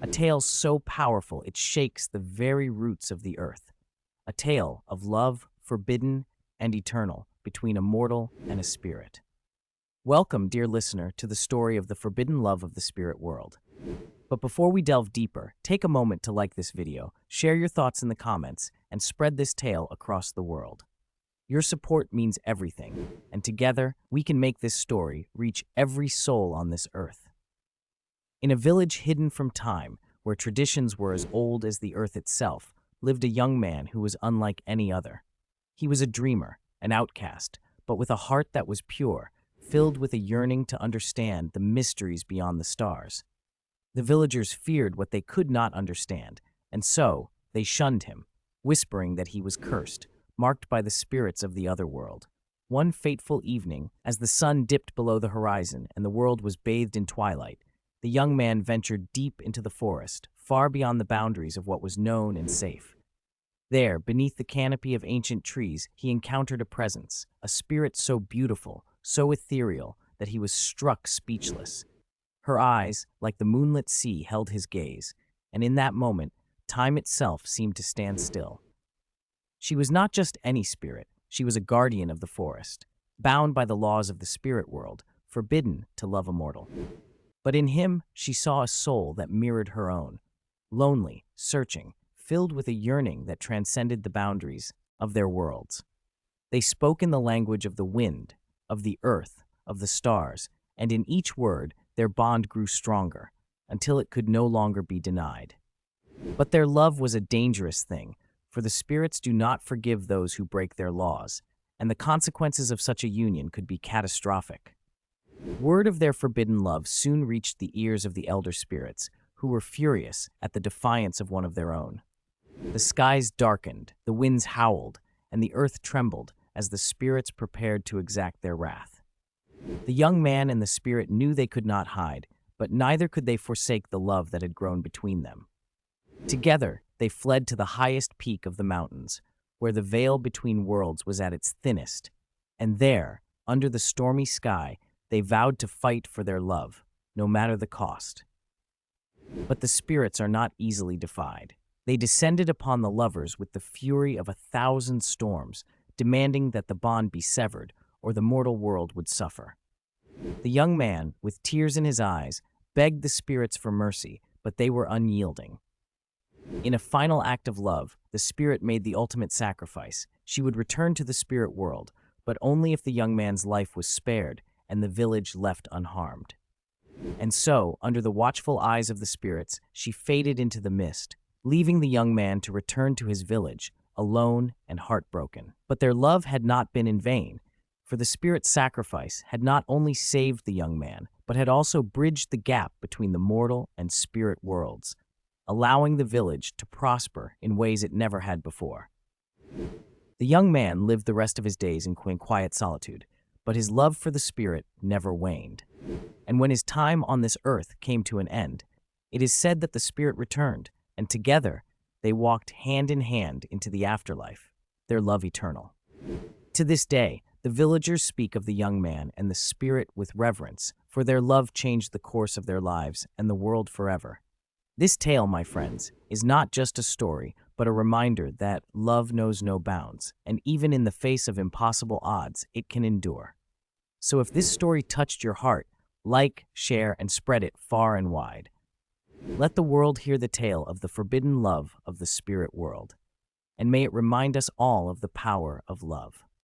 a tale so powerful it shakes the very roots of the earth. A tale of love, forbidden and eternal, between a mortal and a spirit. Welcome, dear listener, to the story of the forbidden love of the spirit world. But before we delve deeper, take a moment to like this video, share your thoughts in the comments, and spread this tale across the world. Your support means everything, and together we can make this story reach every soul on this earth. In a village hidden from time, where traditions were as old as the earth itself, lived a young man who was unlike any other. He was a dreamer, an outcast, but with a heart that was pure, filled with a yearning to understand the mysteries beyond the stars. The villagers feared what they could not understand, and so they shunned him, whispering that he was cursed, marked by the spirits of the other world. One fateful evening, as the sun dipped below the horizon and the world was bathed in twilight, the young man ventured deep into the forest, far beyond the boundaries of what was known and safe. There, beneath the canopy of ancient trees, he encountered a presence, a spirit so beautiful, so ethereal, that he was struck speechless. Her eyes, like the moonlit sea, held his gaze, and in that moment, time itself seemed to stand still. She was not just any spirit, she was a guardian of the forest, bound by the laws of the spirit world, forbidden to love a mortal. But in him, she saw a soul that mirrored her own, lonely, searching, filled with a yearning that transcended the boundaries of their worlds. They spoke in the language of the wind, of the earth, of the stars, and in each word, their bond grew stronger, until it could no longer be denied. But their love was a dangerous thing, for the spirits do not forgive those who break their laws, and the consequences of such a union could be catastrophic. Word of their forbidden love soon reached the ears of the elder spirits, who were furious at the defiance of one of their own. The skies darkened, the winds howled, and the earth trembled as the spirits prepared to exact their wrath. The young man and the spirit knew they could not hide, but neither could they forsake the love that had grown between them. Together, they fled to the highest peak of the mountains, where the veil between worlds was at its thinnest, and there, under the stormy sky, they vowed to fight for their love, no matter the cost. But the spirits are not easily defied. They descended upon the lovers with the fury of 1,000 storms, demanding that the bond be severed, or the mortal world would suffer. The young man, with tears in his eyes, begged the spirits for mercy, but they were unyielding. In a final act of love, the spirit made the ultimate sacrifice. She would return to the spirit world, but only if the young man's life was spared and the village left unharmed. And so, under the watchful eyes of the spirits, she faded into the mist, leaving the young man to return to his village, alone and heartbroken. But their love had not been in vain, for the spirit's sacrifice had not only saved the young man, but had also bridged the gap between the mortal and spirit worlds, allowing the village to prosper in ways it never had before. The young man lived the rest of his days in quiet solitude, but his love for the spirit never waned. And when his time on this earth came to an end, it is said that the spirit returned, and together they walked hand in hand into the afterlife, their love eternal. To this day, the villagers speak of the young man and the spirit with reverence, for their love changed the course of their lives and the world forever. This tale, my friends, is not just a story, but a reminder that love knows no bounds, and even in the face of impossible odds, it can endure. So if this story touched your heart, like, share, and spread it far and wide. Let the world hear the tale of the forbidden love of the spirit world, and may it remind us all of the power of love.